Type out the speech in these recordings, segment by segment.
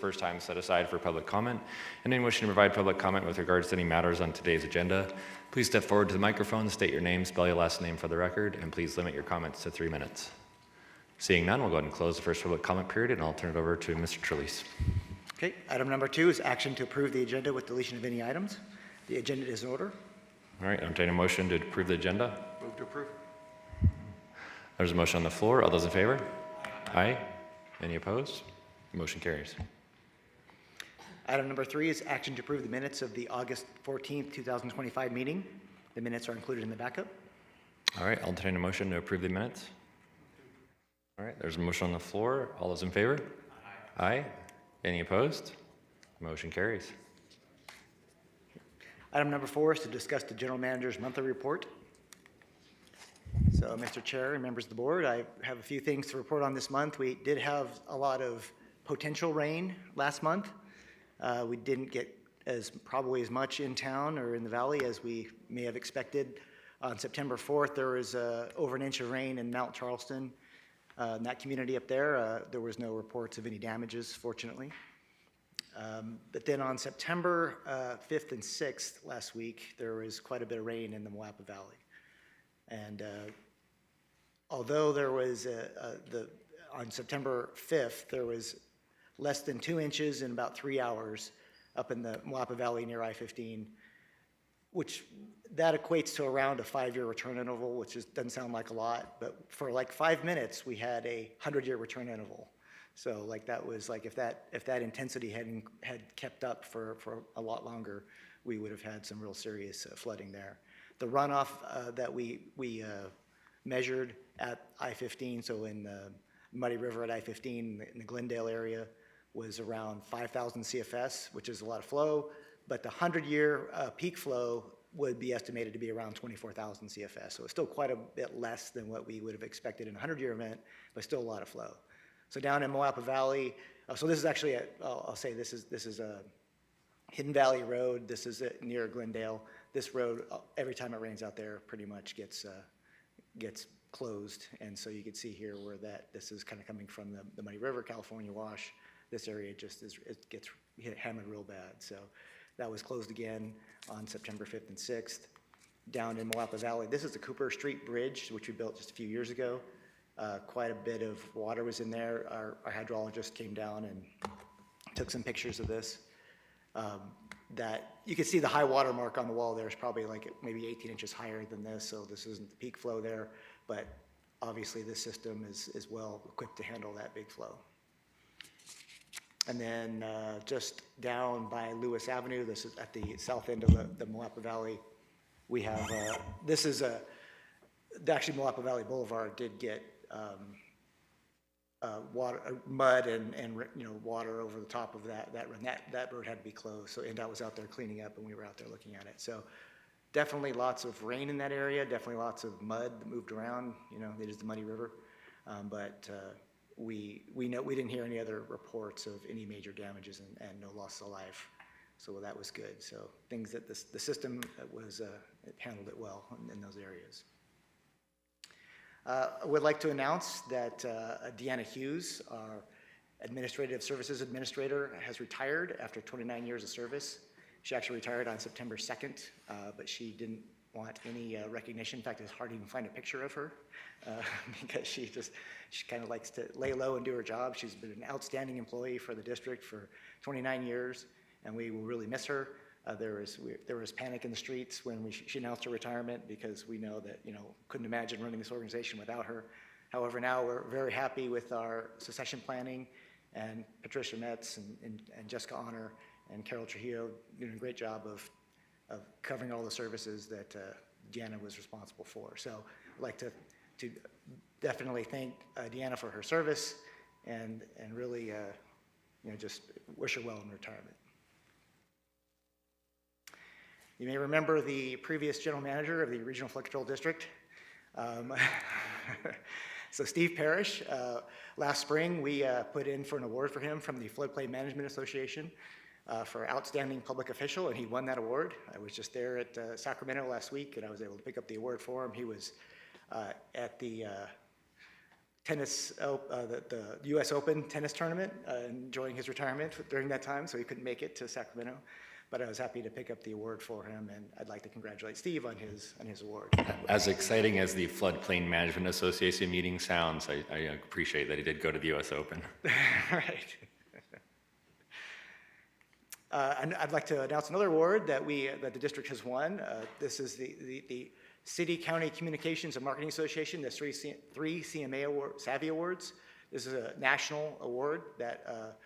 First time set aside for public comment. And anyone wishing to provide public comment with regards to any matters on today's agenda, please step forward to the microphone, state your name, spell your last name for the record, and please limit your comments to 3 minutes. Seeing none, we'll go ahead and close the first public comment period, and I'll turn it over to Mr. Trelease. Okay, item number 2 is action to approve the agenda with deletion of any items. The agenda is in order. All right, I'm entertaining a motion to approve the agenda. Move to approve. There's a motion on the floor. All those in favor? Aye. Any opposed? Motion carries. Item number 3 is action to approve the minutes of the August 14th, 2025 meeting. The minutes are included in the backup. All right, I'll entertain a motion to approve the minutes. All right, there's a motion on the floor. All those in favor? Aye. Aye. Any opposed? Motion carries. Item number 4 is to discuss the general manager's monthly report. So, Mr. Chair and members of the board, I have a few things to report on this month. We did have a lot of potential rain last month. We didn't get probably as much in town or in the valley as we may have expected. On September 4th, there was over an inch of rain in Mount Charleston. In that community up there, there was no reports of any damages, fortunately. But then on September 5th and 6th last week, there was quite a bit of rain in the Moapa Valley. And although there was, on September 5th, there was less than 2 inches in about 3 hours up in the Moapa Valley near I-15, which that equates to around a 5-year return interval, which doesn't sound like a lot, but for like 5 minutes, we had a 100-year return interval. So like that was like if that intensity had kept up for a lot longer, we would have had some real serious flooding there. The runoff that we measured at I-15, so in the Muddy River at I-15 in the Glendale area, was around 5,000 CFS, which is a lot of flow, but the 100-year peak flow would be estimated to be around 24,000 CFS. So it's still quite a bit less than what we would have expected in a 100-year event, but still a lot of flow. So down in Moapa Valley, so this is actually, I'll say this is a Hidden Valley Road. This is near Glendale. This road, every time it rains out there, pretty much gets closed. And so you can see here where this is kind of coming from the Muddy River, California wash. This area just it gets hammered real bad. So that was closed again on September 5th and 6th. Down in Moapa Valley, this is the Cooper Street Bridge, which we built just a few years ago. Quite a bit of water was in there. Our hydrologist came down and took some pictures of this. That you can see the high water mark on the wall there is probably like maybe 18 inches higher than this, so this isn't the peak flow there, but obviously this system is well equipped to handle that big flow. And then just down by Lewis Avenue, this is at the south end of the Moapa Valley, we have, this is actually Moapa Valley Boulevard did get mud and water over the top of that run. That road had to be closed, so NDOT was out there cleaning up and we were out there looking at it. So definitely lots of rain in that area, definitely lots of mud that moved around, it is the Muddy River, but we didn't hear any other reports of any major damages and no loss of life, so that was good. So things that the system it handled it well in those areas. I would like to announce that Deanna Hughes, our Administrative Services Administrator, has retired after 29 years of service. She actually retired on September 2nd, but she didn't want any recognition. In fact, it's hard to even find a picture of her because she kind of likes to lay low and do her job. She's been an outstanding employee for the district for 29 years, and we will really miss her. There was panic in the streets when she announced her retirement because we know that couldn't imagine running this organization without her. However, now we're very happy with our succession planning, and Patricia Metz and Jessica Honor and Carol Trujillo doing a great job of covering all the services that Deanna was responsible for. So I'd like to definitely thank Deanna for her service and really just wish her well in retirement. You may remember the previous general manager of the Regional Flood Control District. So Steve Parrish, last spring we put in for an award for him from the Floodplain Management Association for Outstanding Public Official, and he won that award. I was just there at Sacramento last week, and I was able to pick up the award for him. He was at the the U.S. Open tennis tournament, enjoying his retirement during that time, so he couldn't make it to Sacramento. But I was happy to pick up the award for him, and I'd like to congratulate Steve on his award. As exciting as the Floodplain Management Association meeting sounds, I appreciate that he did go to the U.S. Open. Right. And I'd like to announce another award that the district has won. This is the City County Communications and Marketing Association. There's three CMA award, Savvy Awards. This is a national award that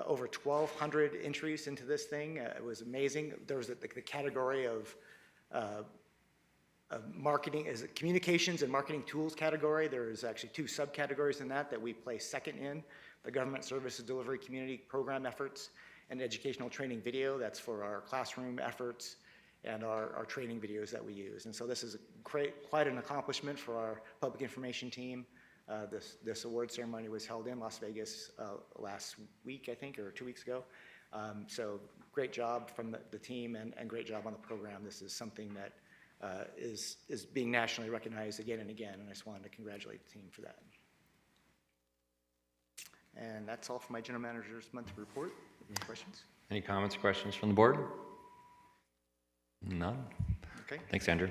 over 1,200 entries into this thing. It was amazing. There was the category of marketing, is it communications and marketing tools category. There is actually 2 subcategories in that we placed second in: the government services delivery community program efforts and educational training video. That's for our classroom efforts and our training videos that we use. And so this is quite an accomplishment for our public information team. This award ceremony was held in Las Vegas last week, I think, or 2 weeks ago. So great job from the team and great job on the program. This is something that is being nationally recognized again and again, and I just wanted to congratulate the team for that. And that's all for my general manager's monthly report. Any questions? Any comments or questions from the board? None? Okay. Thanks, Andrew.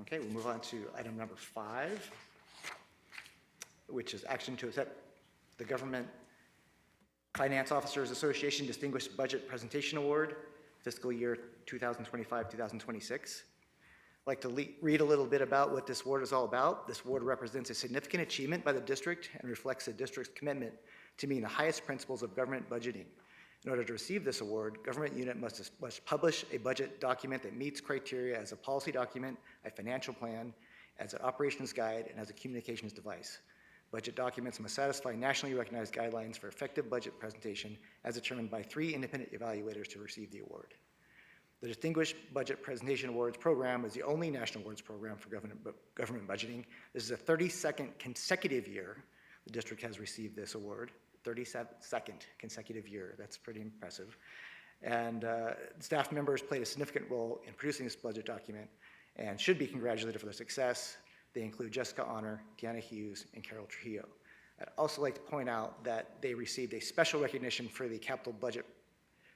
Okay, we'll move on to item number 5, which is action to accept the Government Finance Officers Association Distinguished Budget Presentation Award, fiscal year 2025-2026. I'd like to read a little bit about what this award is all about. This award represents a significant achievement by the district and reflects the district's commitment to meeting the highest principles of government budgeting. In order to receive this award, government unit must publish a budget document that meets criteria as a policy document, a financial plan, as an operations guide, and as a communications device. Budget documents must satisfy nationally recognized guidelines for effective budget presentation as determined by 3 independent evaluators to receive the award. The Distinguished Budget Presentation Awards program is the only national awards program for government budgeting. This is a 32nd consecutive year the district has received this award. 32nd consecutive year. That's pretty impressive. And staff members played a significant role in producing this budget document and should be congratulated for their success. They include Jessica Honor, Deanna Hughes, and Carol Trujillo. I'd also like to point out that they received a special recognition for the capital budget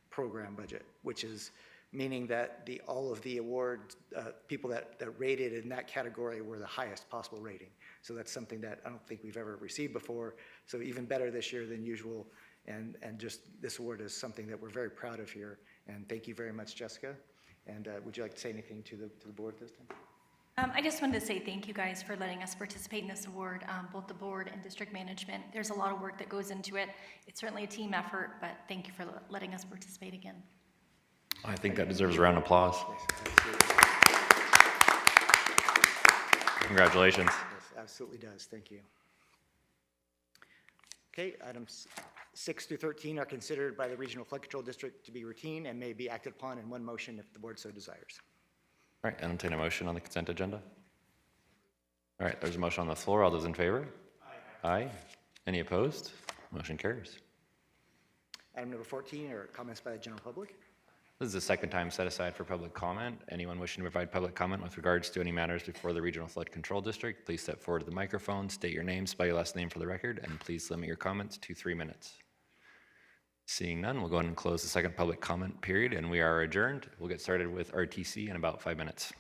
program budget, which is meaning that all of the award people that rated in that category were the highest possible rating. So that's something that I don't think we've ever received before. So even better this year than usual. And just this award is something that we're very proud of here. And thank you very much, Jessica. And would you like to say anything to the board this time? I just wanted to say thank you guys for letting us participate in this award, both the board and district management. There's a lot of work that goes into it. It's certainly a team effort, but thank you for letting us participate again. I think that deserves a round of applause. Congratulations. Yes, absolutely does. Thank you. Okay, items 6 through 13 are considered by the Regional Flood Control District to be routine and may be acted upon in one motion if the board so desires. All right, entertain a motion on the consent agenda. All right, there's a motion on the floor. All those in favor? Aye. Aye. Any opposed? Motion carries. Item number 14 are comments by the general public. This is the second time set aside for public comment. Anyone wishing to provide public comment with regards to any matters before the Regional Flood Control District, please step forward to the microphone, state your name, spell your last name for the record, and please limit your comments to 3 minutes. Seeing none, we'll go ahead and close the second public comment period, and we are adjourned. We'll get started with RTC in about 5 minutes.